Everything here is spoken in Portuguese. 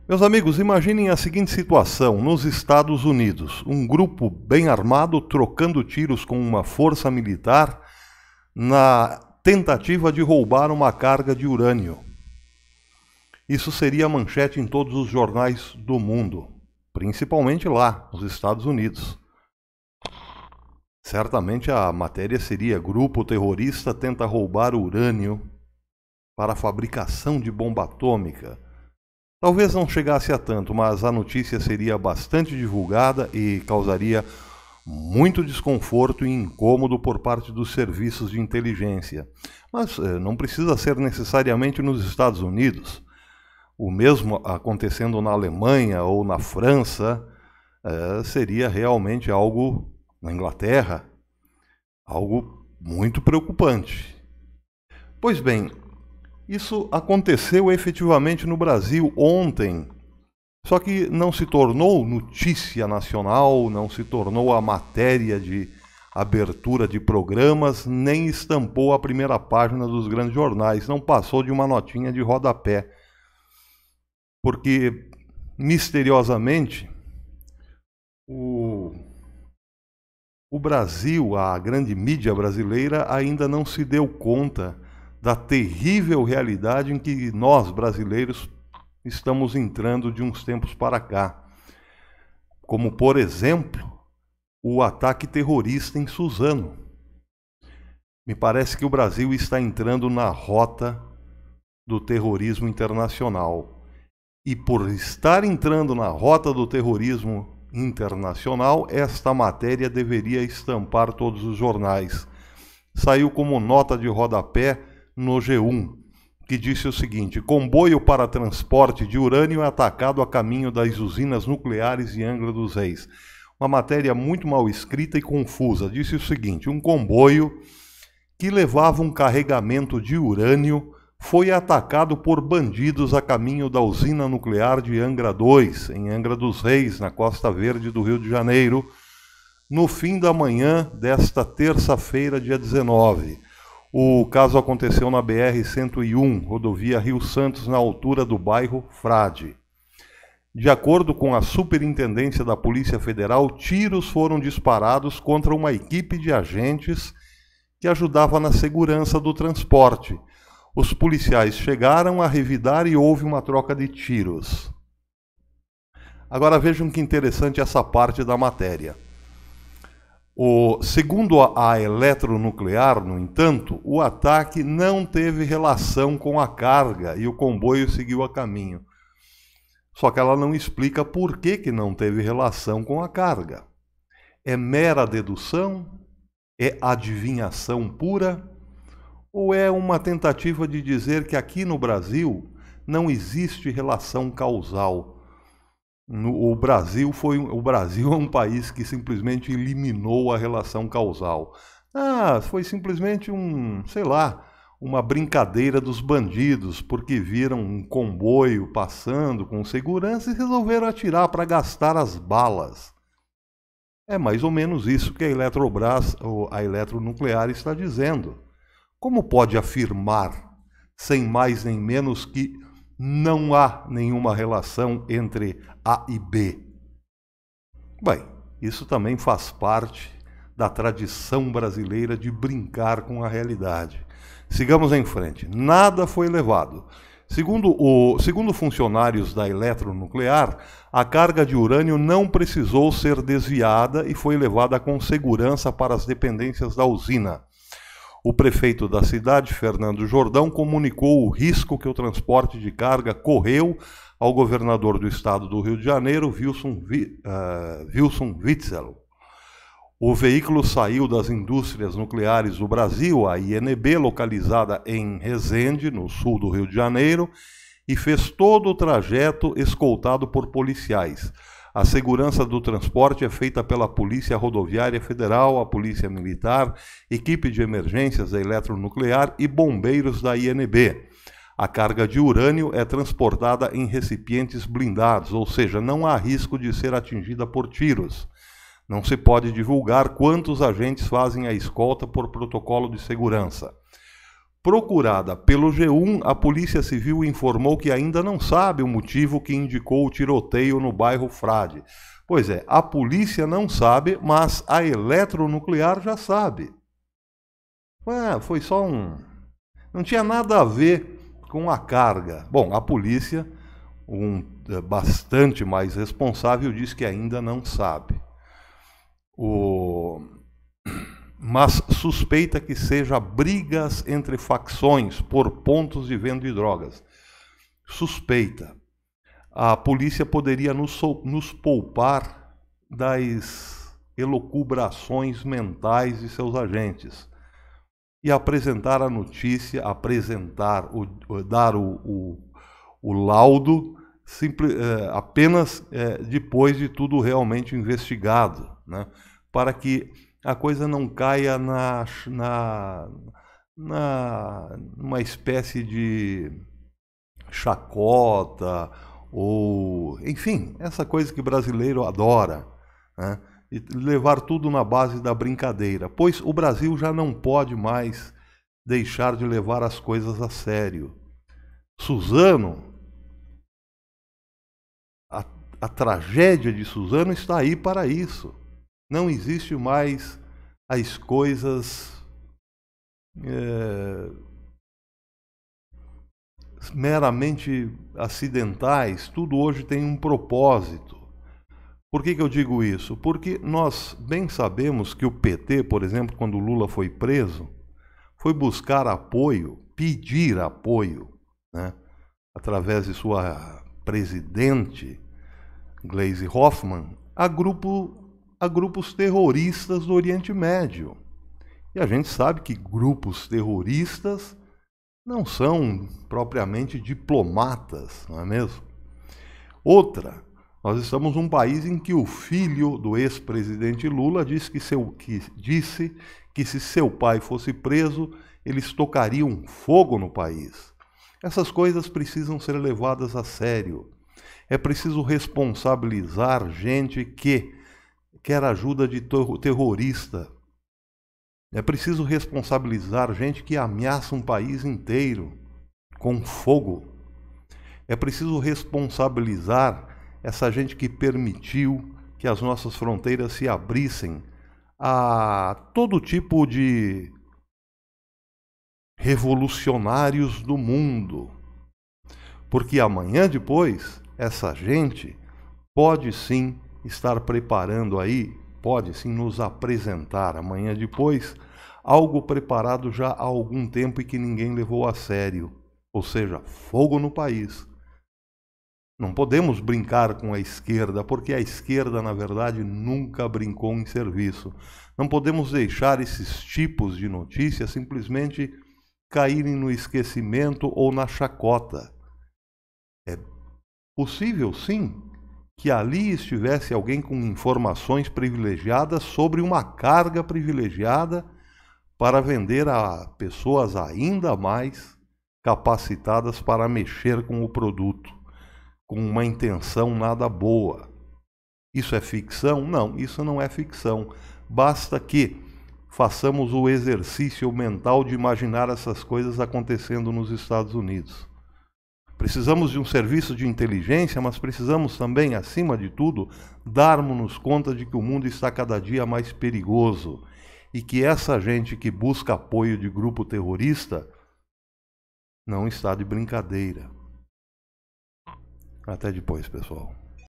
Meus amigos, imaginem a seguinte situação: nos Estados Unidos, um grupo bem armado trocando tiros com uma força militar na tentativa de roubar uma carga de urânio. Isso seria manchete em todos os jornais do mundo, principalmente lá, nos Estados Unidos. Certamente a matéria seria: grupo terrorista tenta roubar urânio para a fabricação de bomba atômica. Talvez não chegasse a tanto, mas a notícia seria bastante divulgada e causaria muito desconforto e incômodo por parte dos serviços de inteligência. Mas não precisa ser necessariamente nos Estados Unidos. O mesmo acontecendo na Alemanha ou na França seria realmente algo, na Inglaterra, algo muito preocupante. Pois bem, isso aconteceu efetivamente no Brasil ontem, só que não se tornou notícia nacional, não se tornou a matéria de abertura de programas, nem estampou a primeira página dos grandes jornais, não passou de uma notinha de rodapé. Porque, misteriosamente, o Brasil, a grande mídia brasileira, ainda não se deu conta da terrível realidade em que nós, brasileiros, estamos entrando de uns tempos para cá. Como, por exemplo, o ataque terrorista em Suzano. Me parece que o Brasil está entrando na rota do terrorismo internacional. E por estar entrando na rota do terrorismo internacional, esta matéria deveria estampar todos os jornais. Saiu como nota de rodapé no G1, que disse o seguinte: comboio para transporte de urânio é atacado a caminho das usinas nucleares de Angra dos Reis. Uma matéria muito mal escrita e confusa. Disse o seguinte: um comboio que levava um carregamento de urânio foi atacado por bandidos a caminho da usina nuclear de Angra 2, em Angra dos Reis, na Costa Verde do Rio de Janeiro, no fim da manhã desta terça-feira, dia 19. O caso aconteceu na BR-101, rodovia Rio Santos, na altura do bairro Frade. De acordo com a Superintendência da Polícia Federal, tiros foram disparados contra uma equipe de agentes que ajudava na segurança do transporte. Os policiais chegaram a revidar e houve uma troca de tiros. Agora vejam que interessante essa parte da matéria. Segundo a Eletronuclear, no entanto, o ataque não teve relação com a carga e o comboio seguiu a caminho. Só que ela não explica por que não teve relação com a carga. É mera dedução? É adivinhação pura? Ou é uma tentativa de dizer que aqui no Brasil não existe relação causal? O Brasil é um país que simplesmente eliminou a relação causal. Foi simplesmente uma brincadeira dos bandidos, porque viram um comboio passando com segurança e resolveram atirar para gastar as balas. É mais ou menos isso que a Eletrobras, ou a Eletronuclear, está dizendo. Como pode afirmar, sem mais nem menos, que não há nenhuma relação entre A e B? Bem, isso também faz parte da tradição brasileira de brincar com a realidade. Sigamos em frente. Nada foi levado. Segundo funcionários da Eletronuclear, a carga de urânio não precisou ser desviada e foi levada com segurança para as dependências da usina. O prefeito da cidade, Fernando Jordão, comunicou o risco que o transporte de carga correu ao governador do estado do Rio de Janeiro, Wilson Witzel. O veículo saiu das indústrias nucleares do Brasil, a INB, localizada em Resende, no sul do Rio de Janeiro, e fez todo o trajeto escoltado por policiais. A segurança do transporte é feita pela Polícia Rodoviária Federal, a Polícia Militar, equipe de emergências da Eletronuclear e bombeiros da INB. A carga de urânio é transportada em recipientes blindados, ou seja, não há risco de ser atingida por tiros. Não se pode divulgar quantos agentes fazem a escolta por protocolo de segurança. Procurada pelo G1, a Polícia Civil informou que ainda não sabe o motivo que indicou o tiroteio no bairro Frade. Pois é, a polícia não sabe, mas a Eletronuclear já sabe. Foi só não tinha nada a ver com a carga. Bom, a polícia, bastante mais responsável, diz que ainda não sabe. Mas suspeita que seja brigas entre facções por pontos de venda de drogas. Suspeita. A polícia poderia nos poupar das elucubrações mentais de seus agentes e apresentar a notícia, dar o laudo apenas depois de tudo realmente investigado, né? Para que a coisa não caia numa espécie de chacota, ou, enfim, essa coisa que o brasileiro adora, né? E levar tudo na base da brincadeira, pois o Brasil já não pode mais deixar de levar as coisas a sério. Suzano, a tragédia de Suzano está aí para isso. Não existe mais as coisas meramente acidentais. Tudo hoje tem um propósito. Por que eu digo isso? Porque nós bem sabemos que o PT, por exemplo, quando Lula foi preso, foi buscar apoio, pedir apoio, né, através de sua presidente, Gleisi Hoffmann, a grupos terroristas do Oriente Médio. E a gente sabe que grupos terroristas não são propriamente diplomatas, não é mesmo? Outra, nós estamos num país em que o filho do ex-presidente Lula disse que se seu pai fosse preso, eles tocariam fogo no país. Essas coisas precisam ser levadas a sério. É preciso responsabilizar gente que quer ajuda de terrorista. É preciso responsabilizar gente que ameaça um país inteiro com fogo. É preciso responsabilizar essa gente que permitiu que as nossas fronteiras se abrissem a todo tipo de revolucionários do mundo. Porque amanhã depois, essa gente pode sim estar preparando aí, pode sim nos apresentar amanhã depois algo preparado já há algum tempo e que ninguém levou a sério, ou seja, fogo no país. Não podemos brincar com a esquerda, porque a esquerda, na verdade, nunca brincou em serviço. Não podemos deixar esses tipos de notícias simplesmente caírem no esquecimento ou na chacota. É possível, sim, que ali estivesse alguém com informações privilegiadas sobre uma carga privilegiada para vender a pessoas ainda mais capacitadas para mexer com o produto, com uma intenção nada boa. Isso é ficção? Não, isso não é ficção. Basta que façamos o exercício mental de imaginar essas coisas acontecendo nos Estados Unidos. Precisamos de um serviço de inteligência, mas precisamos também, acima de tudo, darmos-nos conta de que o mundo está cada dia mais perigoso e que essa gente que busca apoio de grupo terrorista não está de brincadeira. Até depois, pessoal.